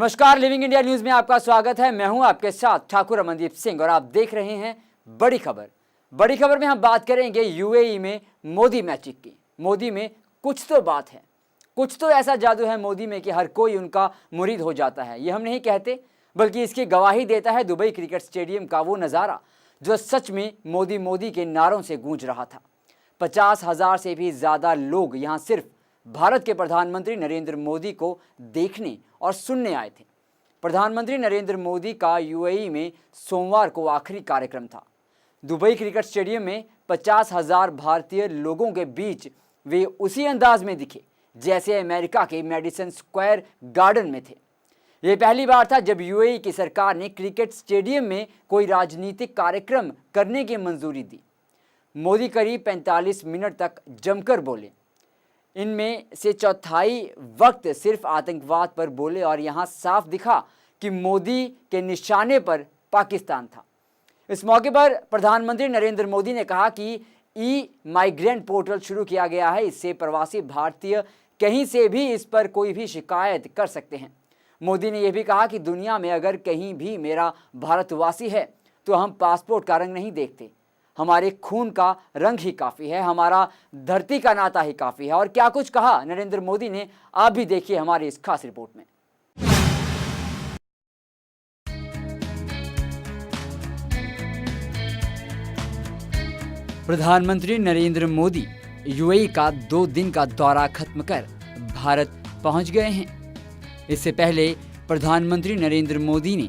नमस्कार, living India news में आपका स्वागत है। मैं हूं आपके साथ ठाकुर अमनदीप सिंह और आप देख रहे हैं बड़ी खबर। बड़ी खबर में हम बात करेंगे यूएई में मोदी मैजिक की। मोदी में कुछ तो बात है, कुछ तो ऐसा जादू है मोदी में कि हर कोई उनका मुरीद हो जाता है। ये हम नहीं कहते, बल्कि इसकी गवाही देता है दुबई क्रिकेट स्टेडियम का वो नज़ारा जो सच में मोदी मोदी के नारों से गूंज रहा था। 50,000 से भी ज़्यादा लोग यहाँ सिर्फ भारत के प्रधानमंत्री नरेंद्र मोदी को देखने और सुनने आए थे। प्रधानमंत्री नरेंद्र मोदी का यूएई में सोमवार को आखिरी कार्यक्रम था। दुबई क्रिकेट स्टेडियम में 50,000 भारतीय लोगों के बीच वे उसी अंदाज में दिखे जैसे अमेरिका के मेडिसन स्क्वायर गार्डन में थे। ये पहली बार था जब यूएई की सरकार ने क्रिकेट स्टेडियम में कोई राजनीतिक कार्यक्रम करने की मंजूरी दी। मोदी करीब 45 मिनट तक जमकर बोले। इनमें से चौथाई वक्त सिर्फ आतंकवाद पर बोले और यहाँ साफ दिखा कि मोदी के निशाने पर पाकिस्तान था। इस मौके पर प्रधानमंत्री नरेंद्र मोदी ने कहा कि ई माइग्रेंट पोर्टल शुरू किया गया है। इससे प्रवासी भारतीय कहीं से भी इस पर कोई भी शिकायत कर सकते हैं। मोदी ने यह भी कहा कि दुनिया में अगर कहीं भी मेरा भारतवासी है तो हम पासपोर्ट का रंग नहीं देखते, हमारे खून का रंग ही काफ़ी है, हमारा धरती का नाता ही काफ़ी है। और क्या कुछ कहा नरेंद्र मोदी ने, आप भी देखिए हमारी इस खास रिपोर्ट में। प्रधानमंत्री नरेंद्र मोदी यूएई का 2 दिन का दौरा खत्म कर भारत पहुंच गए हैं। इससे पहले प्रधानमंत्री नरेंद्र मोदी ने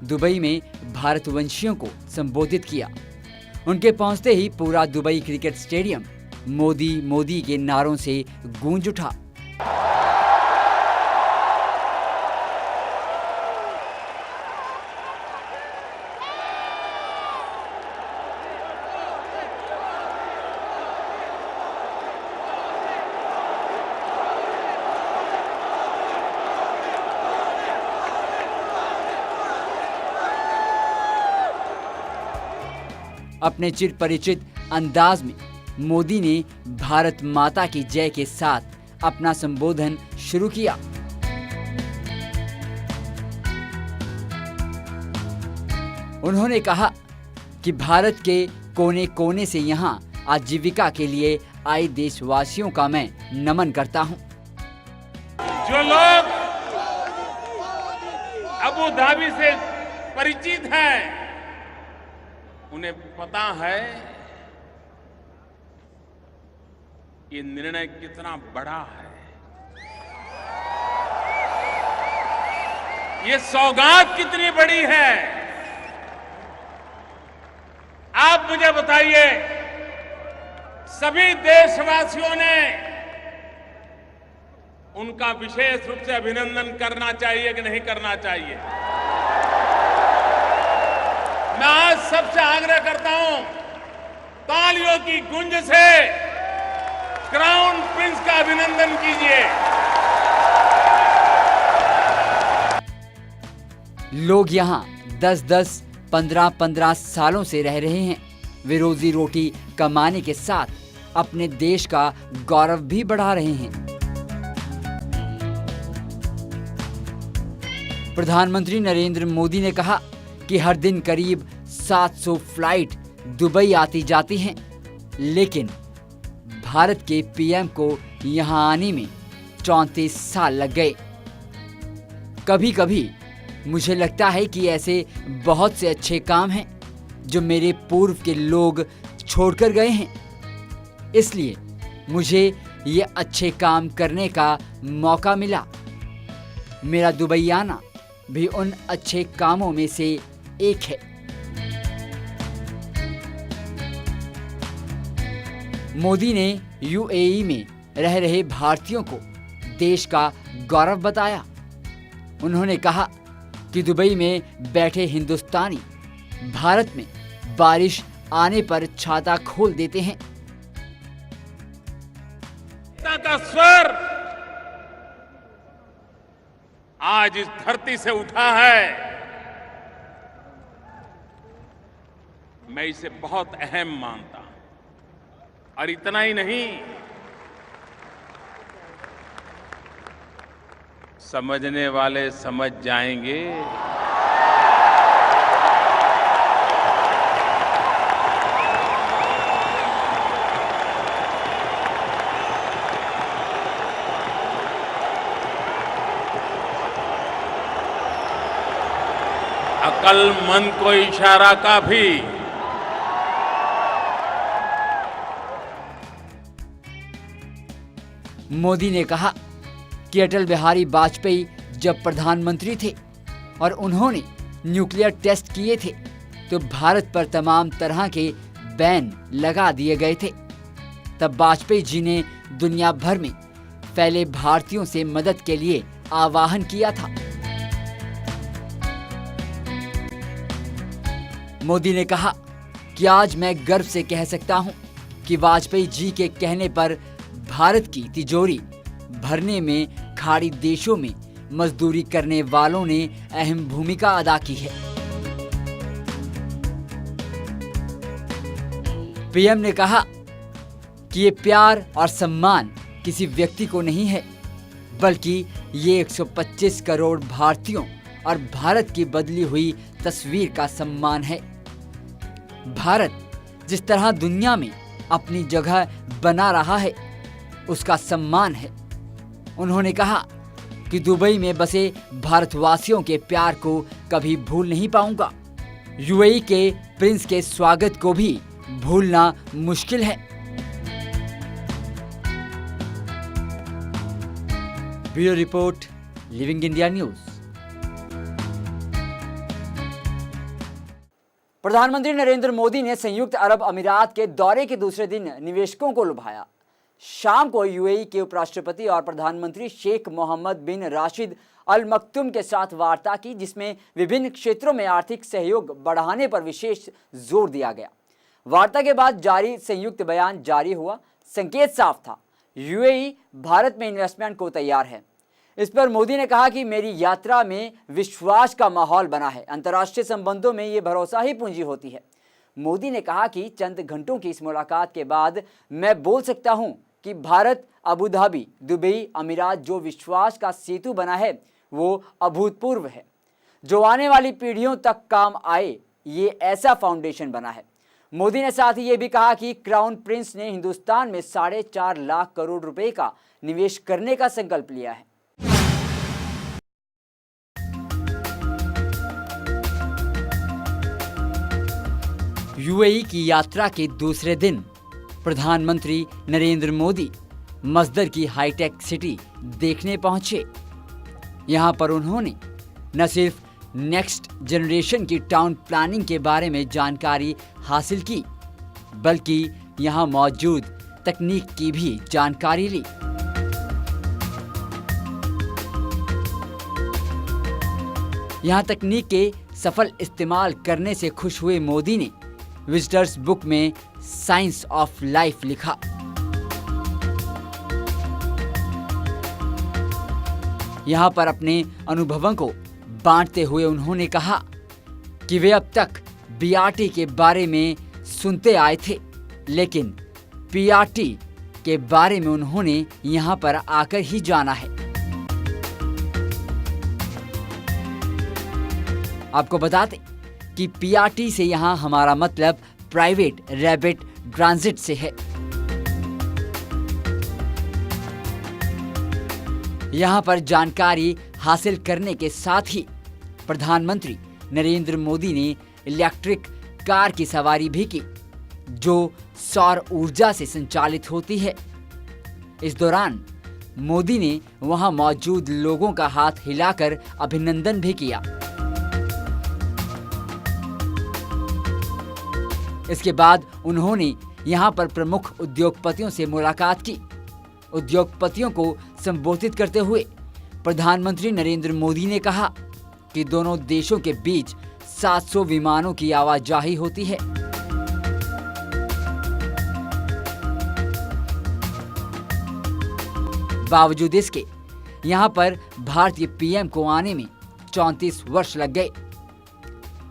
दुबई में भारतवंशियों को संबोधित किया। उनके पहुंचते ही पूरा Dubai cricket stadium Modi Modi के नारों से गूंज उठा। अपने चिर परिचित अंदाज में मोदी ने भारत माता की जय के साथ अपना संबोधन शुरू किया। उन्होंने कहा कि भारत के कोने कोने से यहाँ आजीविका के लिए आए देशवासियों का मैं नमन करता हूँ। जो लोग अबू धाबी से परिचित हैं, उन्हें पता है कि निर्णय कितना बड़ा है। ये सौगात कितनी बड़ी है। आप मुझे बताइए, सभी देशवासियों ने उनका विशेष रूप से अभिनंदन करना चाहिए कि नहीं करना चाहिए? मैं आज सबसे आग्रह करता हूं, तालियों की गूंज से क्राउन प्रिंस का अभिनंदन कीजिए। लोग यहाँ 10-10, 15-15 सालों से रह रहे हैं। वे रोजी रोटी कमाने के साथ अपने देश का गौरव भी बढ़ा रहे हैं। प्रधानमंत्री नरेंद्र मोदी ने कहा कि हर दिन करीब 700 फ्लाइट दुबई आती जाती हैं, लेकिन भारत के पीएम को यहां आने में 34 साल लग गए। कभी कभी मुझे लगता है कि ऐसे बहुत से अच्छे काम हैं जो मेरे पूर्व के लोग छोड़कर गए हैं, इसलिए मुझे ये अच्छे काम करने का मौका मिला। मेरा दुबई आना भी उन अच्छे कामों में से एक है। मोदी ने यूएई में रह रहे भारतीयों को देश का गौरव बताया। उन्होंने कहा कि दुबई में बैठे हिंदुस्तानी भारत में बारिश आने पर छाता खोल देते हैं। का स्वर आज इस धरती से उठा है। मैं इसे बहुत अहम मानता हूं। और इतना ही नहीं, समझने वाले समझ जाएंगे। अक्लमंद को इशारा काफी। मोदी ने कहा कि अटल बिहारी वाजपेयी जब प्रधानमंत्री थे और उन्होंने न्यूक्लियर टेस्ट किए थे तो भारत पर तमाम तरह के बैन लगा दिए गए थे। तब वाजपेयी जी ने दुनिया भर में फैले भारतीयों से मदद के लिए आह्वान किया था। मोदी ने कहा कि आज मैं गर्व से कह सकता हूं कि वाजपेयी जी के कहने पर भारत की तिजोरी भरने में खाड़ी देशों में मजदूरी करने वालों ने अहम भूमिका अदा की है। पीएम ने कहा कि ये प्यार और सम्मान किसी व्यक्ति को नहीं है, बल्कि ये 125 करोड़ भारतीयों और भारत की बदली हुई तस्वीर का सम्मान है। भारत जिस तरह दुनिया में अपनी जगह बना रहा है उसका सम्मान है। उन्होंने कहा कि दुबई में बसे भारतवासियों के प्यार को कभी भूल नहीं पाऊंगा। यूएई के प्रिंस के स्वागत को भी भूलना मुश्किल है। Bureau report, living India news. प्रधानमंत्री नरेंद्र मोदी ने संयुक्त अरब अमीरात के दौरे के दूसरे दिन निवेशकों को लुभाया। शाम को यूएई के उपराष्ट्रपति और प्रधानमंत्री शेख मोहम्मद बिन राशिद अल मक्तूम के साथ वार्ता की, जिसमें विभिन्न क्षेत्रों में आर्थिक सहयोग बढ़ाने पर विशेष जोर दिया गया। वार्ता के बाद जारी संयुक्त बयान जारी हुआ। संकेत साफ था, यूएई भारत में इन्वेस्टमेंट को तैयार है। इस पर मोदी ने कहा कि मेरी यात्रा में विश्वास का माहौल बना है। अंतर्राष्ट्रीय संबंधों में ये भरोसा ही पूंजी होती है। मोदी ने कहा कि चंद घंटों की इस मुलाकात के बाद मैं बोल सकता हूं कि भारत, अबू धाबी, दुबई, अमीरात जो विश्वास का सेतु बना है वो अभूतपूर्व है, जो आने वाली पीढ़ियों तक काम आए। ये ऐसा फाउंडेशन बना है। मोदी ने साथ ही ये भी कहा कि क्राउन प्रिंस ने हिंदुस्तान में 4.5 लाख करोड़ रुपए का निवेश करने का संकल्प लिया है। यूएई की यात्रा के दूसरे दिन प्रधानमंत्री नरेंद्र मोदी मस्दर की हाईटेक सिटी देखने पहुंचे। यहां पर उन्होंने न सिर्फ नेक्स्ट जनरेशन की टाउन प्लानिंग के बारे में जानकारी हासिल की, बल्कि यहां मौजूद तकनीक की भी जानकारी ली। यहां तकनीक के सफल इस्तेमाल करने से खुश हुए मोदी ने विजिटर्स बुक में साइंस ऑफ लाइफ लिखा। यहां पर अपने अनुभवों को बांटते हुए उन्होंने कहा कि वे अब तक बीआरटी के बारे में सुनते आए थे, लेकिन पीआरटी के बारे में उन्होंने यहां पर आकर ही जाना है। आपको बता दें कि पीआरटी से यहां हमारा मतलब प्राइवेट रैपिड ट्रांजिट से है। यहां पर जानकारी हासिल करने के साथ ही प्रधानमंत्री नरेंद्र मोदी ने इलेक्ट्रिक कार की सवारी भी की, जो सौर ऊर्जा से संचालित होती है। इस दौरान मोदी ने वहां मौजूद लोगों का हाथ हिलाकर अभिनंदन भी किया। इसके बाद उन्होंने यहां पर प्रमुख उद्योगपतियों से मुलाकात की। उद्योगपतियों को संबोधित करते हुए प्रधानमंत्री नरेंद्र मोदी ने कहा कि दोनों देशों के बीच 700 विमानों की आवाजाही होती है। बावजूद इसके यहां पर भारतीय पीएम को आने में 34 वर्ष लग गए।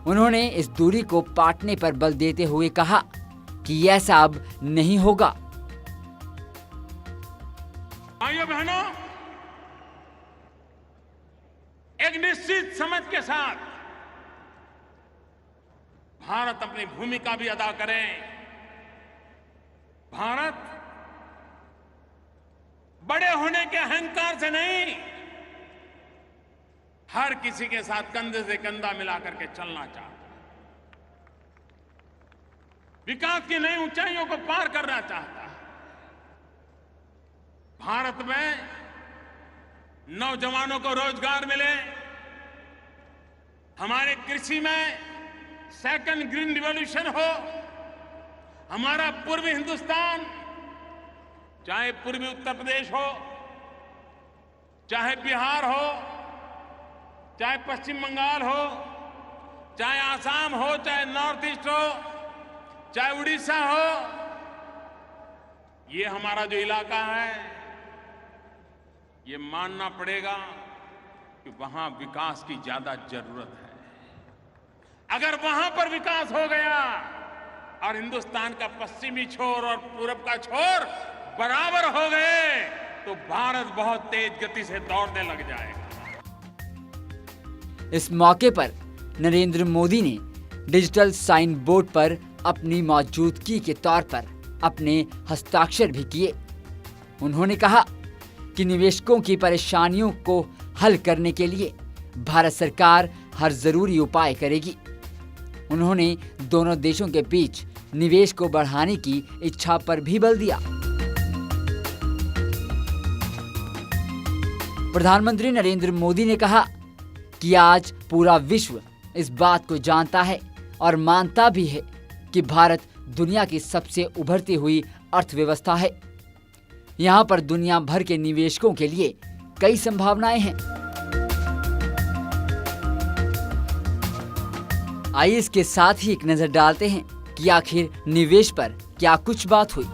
उन्होंने इस दूरी को पाटने पर बल देते हुए कहा कि ऐसा अब नहीं होगा। भाइयों बहनों, एक निश्चित समझ के साथ भारत अपनी भूमिका भी अदा करे। भारत बड़े होने के अहंकार से नहीं, हर किसी के साथ कंधे से कंधा मिलाकर के चलना चाहता है। विकास की नई ऊंचाइयों को पार करना चाहता है। भारत में नौजवानों को रोजगार मिले, हमारे कृषि में सेकंड ग्रीन रिवॉल्यूशन हो, हमारा पूर्वी हिंदुस्तान, चाहे पूर्वी उत्तर प्रदेश हो, चाहे बिहार हो, चाहे पश्चिम बंगाल हो, चाहे आसाम हो, चाहे नॉर्थ ईस्ट हो, चाहे उड़ीसा हो, ये हमारा जो इलाका है, ये मानना पड़ेगा कि वहां विकास की ज्यादा जरूरत है। अगर वहां पर विकास हो गया और हिंदुस्तान का पश्चिमी छोर और पूरब का छोर बराबर हो गए तो भारत बहुत तेज गति से दौड़ने लग जाएगा। इस मौके पर नरेंद्र मोदी ने डिजिटल साइन बोर्ड पर अपनी मौजूदगी के तौर पर अपने हस्ताक्षर भी किए। उन्होंने कहा कि निवेशकों की परेशानियों को हल करने के लिए भारत सरकार हर जरूरी उपाय करेगी। उन्होंने दोनों देशों के बीच निवेश को बढ़ाने की इच्छा पर भी बल दिया। प्रधानमंत्री नरेंद्र मोदी ने कहा कि आज पूरा विश्व इस बात को जानता है और मानता भी है कि भारत दुनिया की सबसे उभरती हुई अर्थव्यवस्था है। यहाँ पर दुनिया भर के निवेशकों के लिए कई संभावनाएं हैं। आइए इसके साथ ही एक नजर डालते हैं कि आखिर निवेश पर क्या कुछ बात हुई।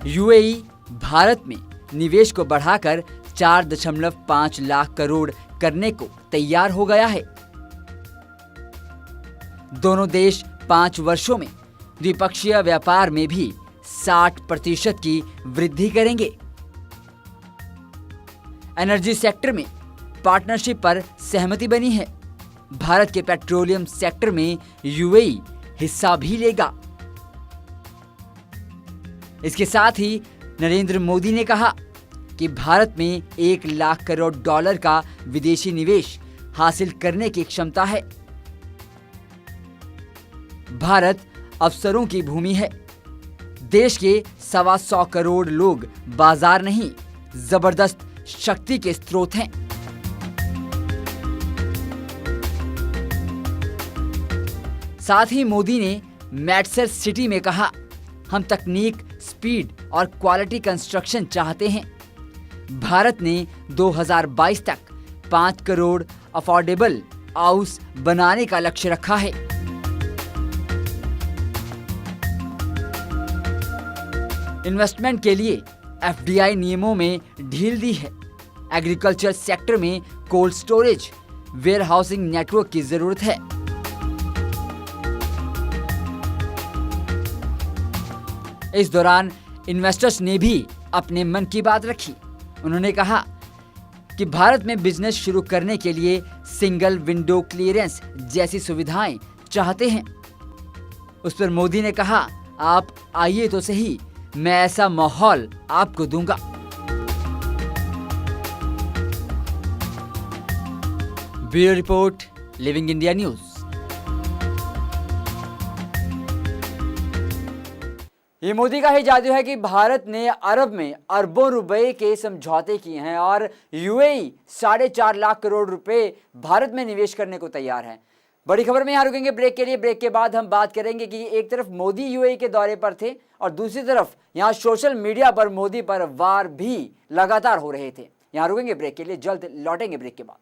यूएई भारत में निवेश को बढ़ाकर 4.5 लाख करोड़ करने को तैयार हो गया है। दोनों देश 5 वर्षों में द्विपक्षीय व्यापार में भी 60% की वृद्धि करेंगे। एनर्जी सेक्टर में पार्टनरशिप पर सहमति बनी है। भारत के पेट्रोलियम सेक्टर में यूएई हिस्सा भी लेगा। इसके साथ ही नरेंद्र मोदी ने कहा कि भारत में 1 लाख करोड़ डॉलर का विदेशी निवेश हासिल करने की क्षमता है। भारत अवसरों की भूमि है। देश के 125 करोड़ लोग बाजार नहीं, जबरदस्त शक्ति के स्रोत हैं। साथ ही मोदी ने मैटसर सिटी में कहा, हम तकनीक, स्पीड और क्वालिटी कंस्ट्रक्शन चाहते हैं। भारत ने 2022 तक 5 करोड़ अफोर्डेबल हाउस बनाने का लक्ष्य रखा है। इन्वेस्टमेंट के लिए एफडीआई नियमों में ढील दी है। एग्रीकल्चर सेक्टर में cold storage, warehousing network की जरूरत है। इस दौरान इन्वेस्टर्स ने भी अपने मन की बात रखी। उन्होंने कहा कि भारत में बिजनेस शुरू करने के लिए सिंगल विंडो क्लियरेंस जैसी सुविधाएं चाहते हैं। उस पर मोदी ने कहा, आप आइए तो सही, मैं ऐसा माहौल आपको दूंगा। Bureau report, living India news. ये मोदी का ही जादू है कि भारत ने अरब में अरबों रुपए के समझौते किए हैं और यूएई 4.5 लाख करोड़ रुपए भारत में निवेश करने को तैयार है। बड़ी खबर में यहाँ रुकेंगे ब्रेक के लिए। ब्रेक के बाद हम बात करेंगे कि एक तरफ मोदी यूएई के दौरे पर थे और दूसरी तरफ यहाँ सोशल मीडिया पर मोदी पर वार भी लगातार हो रहे थे। यहाँ रुकेंगे ब्रेक के लिए, जल्द लौटेंगे ब्रेक के बाद।